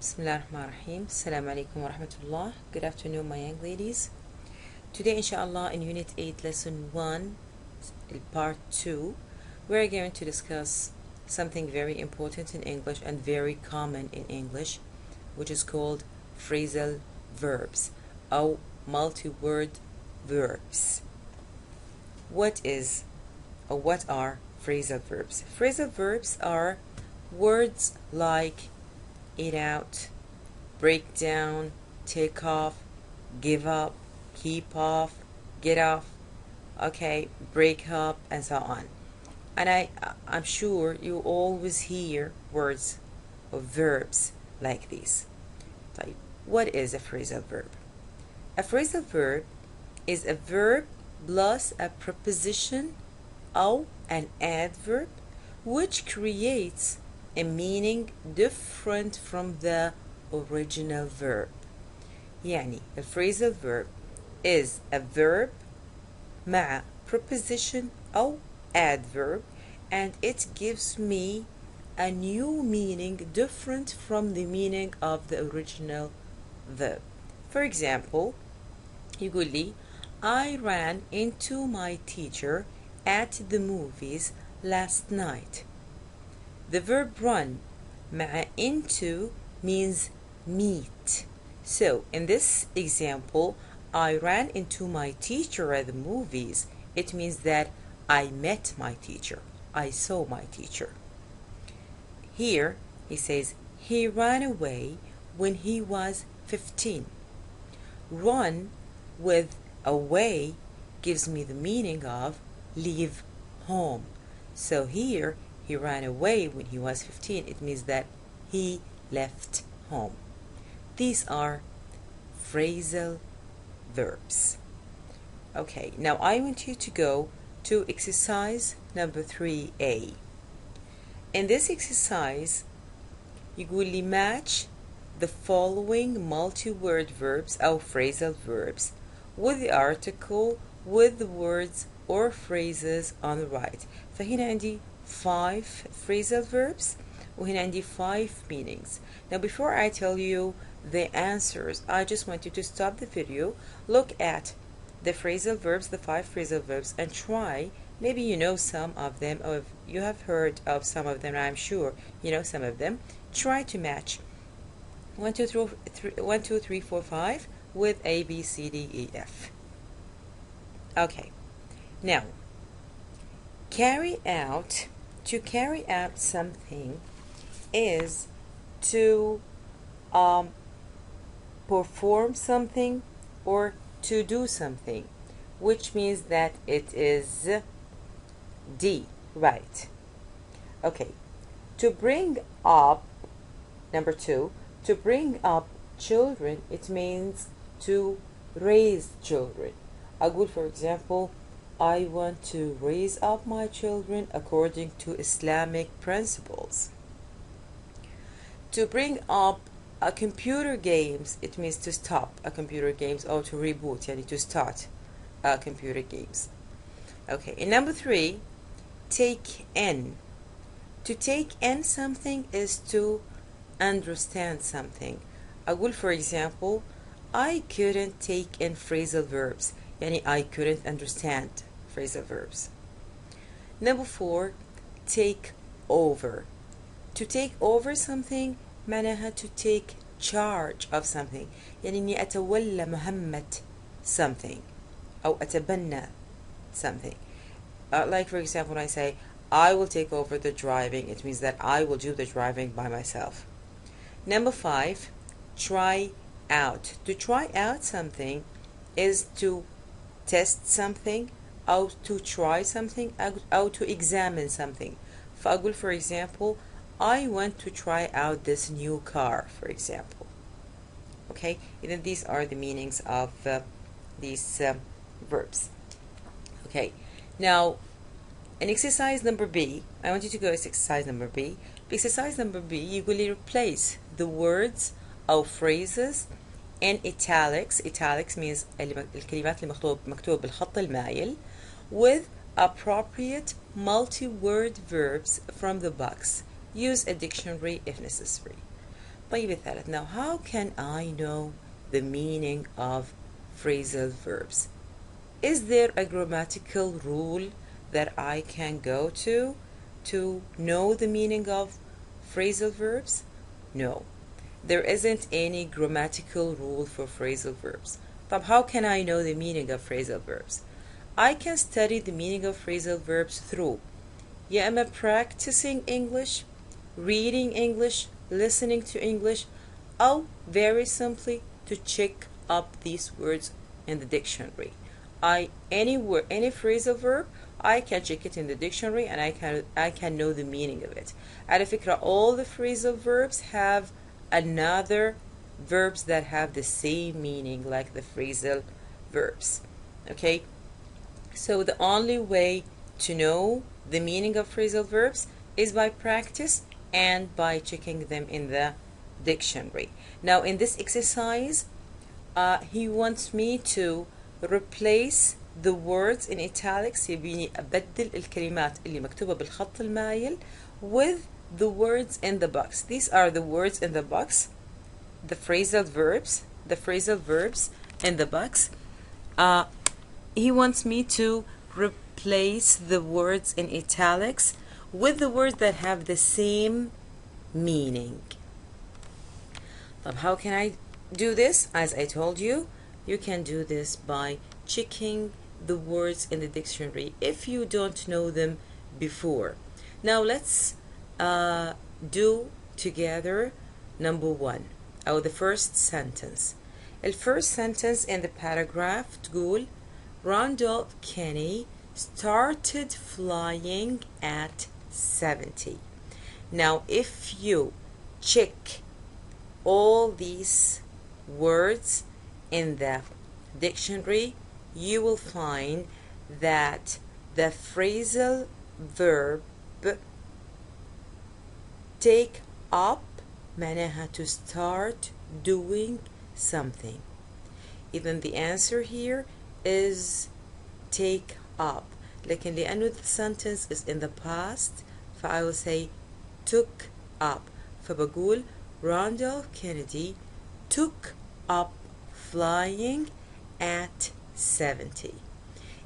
Bismillah ar-Rahman ar-Rahim. Assalamu alaikum wa rahmatullah. Good afternoon, my young ladies. Today, inshallah, in Unit 8, Lesson 1, Part 2, we're going to discuss something very important in English and very common in English, which is called phrasal verbs, or multi-word verbs. What are phrasal verbs? Phrasal verbs are words like eat out, break down, take off, give up, keep off, get off, okay, break up, and so on. And I'm sure you always hear words or verbs like these. Like, what is a phrasal verb? A phrasal verb is a verb plus a preposition or an adverb which creates a meaning different from the original verb. يعني a phrasal verb is a verb مع preposition أو adverb, and it gives me a new meaning different from the meaning of the original verb. For example, يقول لي I ran into my teacher at the movies last night. The verb run مع into means meet. So in this example, I ran into my teacher at the movies. It means that I met my teacher. I saw my teacher. Here he says he ran away when he was 15. Run with away gives me the meaning of leave home. So here he ran away when he was 15. It means that he left home. These are phrasal verbs. Okay, now I want you to go to exercise number 3A. In this exercise, يقول لي match the following multi-word verbs or phrasal verbs with the article with the words or phrases on the right. فهنا عندي 5 phrasal verbs وهنا عندي 5 meanings. Now before I tell you the answers, I just want you to stop the video, look at the phrasal verbs, the 5 phrasal verbs, and try. Maybe you know some of them, or if you have heard of some of them, I'm sure you know some of them. Try to match 1, 2, 3, 4, 5 with A, B, C, D, E, F. Okay, now to carry out something is to perform something or to do something, which means that it is D, right? Okay, to bring up, number 2, to bring up children, it means to raise children. أقول for example, I want to raise up my children according to Islamic principles. To bring up a computer games, it means to stop a computer games or to reboot, يعني to start computer games. Okay, in number 3, take in. To take in something is to understand something. أقول for example, I couldn't take in phrasal verbs, يعني I couldn't understand phrasal verbs. Number 4, take over. To take over something معناها to take charge of something، يعني إني أتولى مهمة something أو أتبنى something. Like for example, when I say I will take over the driving, it means that I will do the driving by myself. Number 5, try out. To try out something is to test something or to try something or to examine something. فأقول for example, I want to try out this new car, for example. Okay, and then these are the meanings of these verbs. Okay, now in exercise number B, I want you to go to exercise number B. Exercise number B, you will replace the words or phrases in italics. Italics means الكلمات اللي مكتوبة بالخط المايل with appropriate multi-word verbs from the box. Use a dictionary if necessary. طيب الثالث. Now how can I know the meaning of phrasal verbs? Is there a grammatical rule that I can go to know the meaning of phrasal verbs? No, there isn't any grammatical rule for phrasal verbs. But how can I know the meaning of phrasal verbs? I can study the meaning of phrasal verbs through يا إما practicing English, reading English, listening to English, or very simply to check up these words in the dictionary. Any word, any phrasal verb, I can check it in the dictionary and I can know the meaning of it. على فكرة, all the phrasal verbs have another verbs that have the same meaning like the phrasal verbs. Okay, so the only way to know the meaning of phrasal verbs is by practice and by checking them in the dictionary. Now in this exercise, he wants me to replace the words in italics. يبيني أبدل الكلمات اللي مكتوبة بالخط المايل with the words in the box. These are the words in the box, the phrasal verbs in the box. He wants me to replace the words in italics with the words that have the same meaning. طب how can I do this? As I told you, you can do this by checking the words in the dictionary if you don't know them before. Now let's do together number one, or the first sentence. The first sentence in the paragraph تقول Randolph Kenny started flying at 70. Now if you check all these words in the dictionary, you will find that the phrasal verb take up معناها to start doing something. Even the answer here is take up. لكن لأنه the sentence is in the past, I will say took up. فبقول Randolph Kennedy took up flying at 70.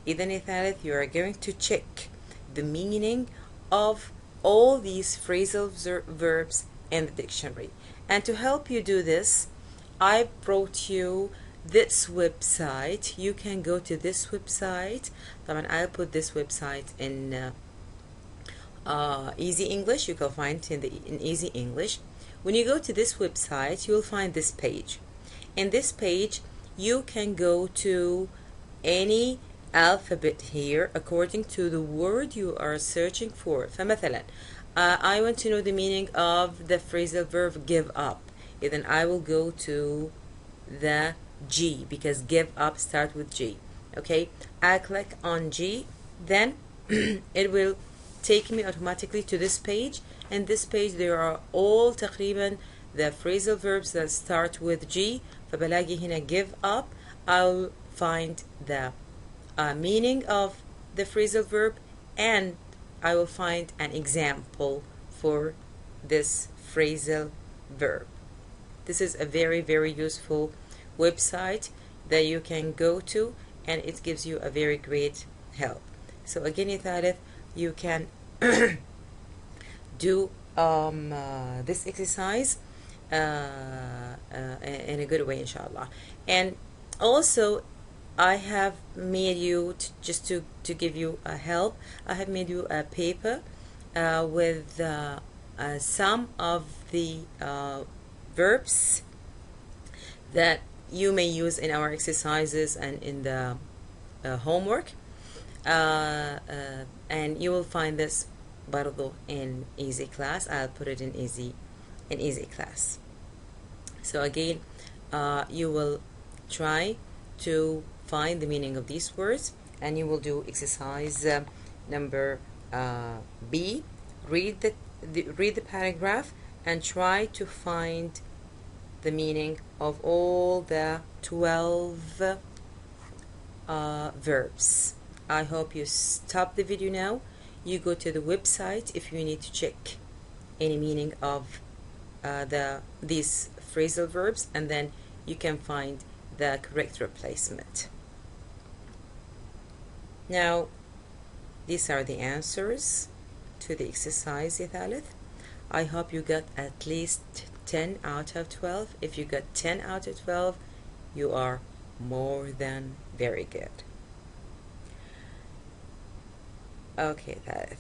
إذن الثالث, you are going to check the meaning of all these phrasal verbs in the dictionary. And to help you do this, I brought you this website. You can go to this website. I'll put this website in Easy English. You can find it in Easy English. When you go to this website, you'll find this page. In this page, you can go to any alphabet here according to the word you are searching for. فمثلا, I want to know the meaning of the phrasal verb give up. Then I will go to the G because give up start with G. Okay, I click on G, then it will take me automatically to this page. And this page there are all تقريبا the phrasal verbs that start with G. فبلاقي هنا give up. I'll find the meaning of the phrasal verb and I will find an example for this phrasal verb. This is a very, very useful website that you can go to and it gives you a very great help. So again يا ثالث, you can do this exercise in a good way inshallah. And also I have made you just to give you a help, I have made you a paper with some of the verbs that you may use in our exercises and in the homework, and you will find this برضو in easy class. I'll put it in easy class. So again, you will try to find the meaning of these words and you will do exercise number B. Read the paragraph and try to find the meaning of all the 12 verbs. I hope you stop the video now. You go to the website if you need to check any meaning of these phrasal verbs, and then you can find the correct replacement. Now, these are the answers to the exercise الثالث. I hope you got at least 10 out of 12. If you got 10 out of 12, you are more than very good. Okay, ثالث.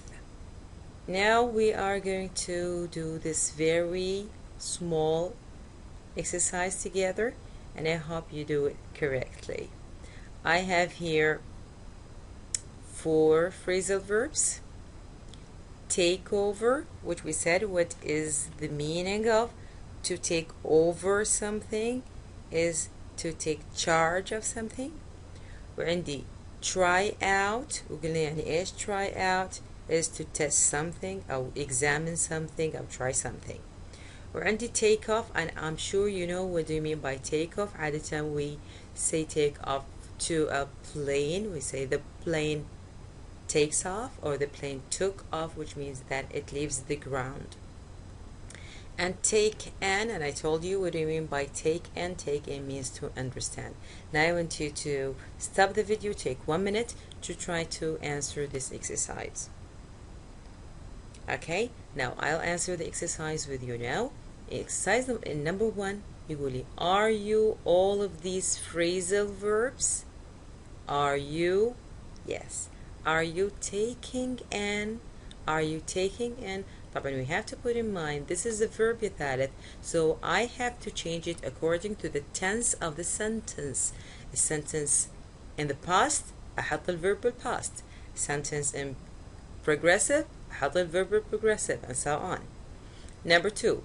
Now we are going to do this very small exercise together, and I hope you do it correctly. I have here 4 phrasal verbs. Take over, which we said what is the meaning of to take over something is to take charge of something. وعندي try out، وقلنا يعني ايش try out is to test something أو examine something أو try something. وعندي take off, and I'm sure you know what do you mean by take off. عادة we say take off to a plane. We say the plane takes off, or the plane took off, which means that it leaves the ground. And take in, and I told you what do you mean by take in. Take in means to understand. Now I want you to stop the video, take 1 minute to try to answer this exercise. Okay, now I'll answer the exercise with you now. Exercise number 1 يقول لي are you all of these phrasal verbs? Are you? Yes. Are you taking in? Are you taking in? طبعا we have to put in mind this is the verb الثالث, so I have to change it according to the tense of the sentence. A sentence in the past أحط الverb بالpast. Sentence in progressive أحط الverb بالprogressive, and so on. Number 2,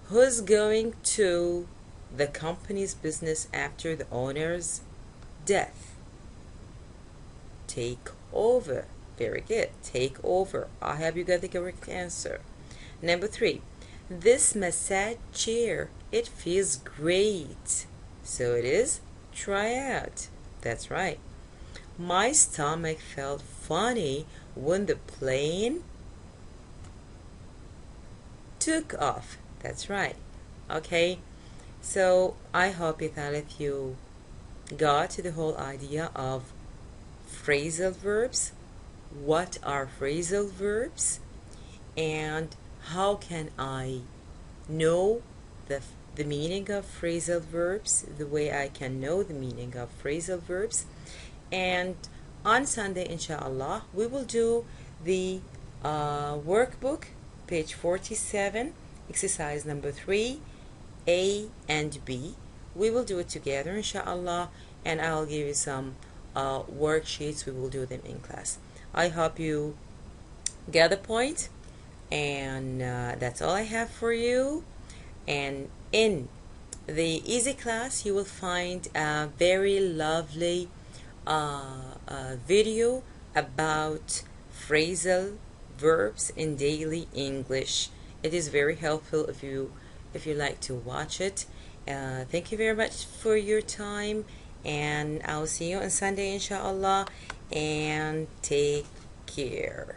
who's going to the company's business after the owner's death? Take over. Very good. Take over. I hope you got the correct answer. Number 3, this massage chair, it feels great. So it is try out. That's right. My stomach felt funny when the plane took off. That's right. Okay, so I hope if you got the whole idea of phrasal verbs, what are phrasal verbs, and how can I know the meaning of phrasal verbs, the way I can know the meaning of phrasal verbs. And on Sunday, inshallah, we will do the workbook, page 47, exercise number 3, A and B. We will do it together, inshallah, and I'll give you some worksheets. We will do them in class. I hope you get the point, and that's all I have for you. And in the easy class, you will find a very lovely video about phrasal verbs in daily English. It is very helpful if you like to watch it. Thank you very much for your time, and I'll see you on Sunday inshallah, and take care.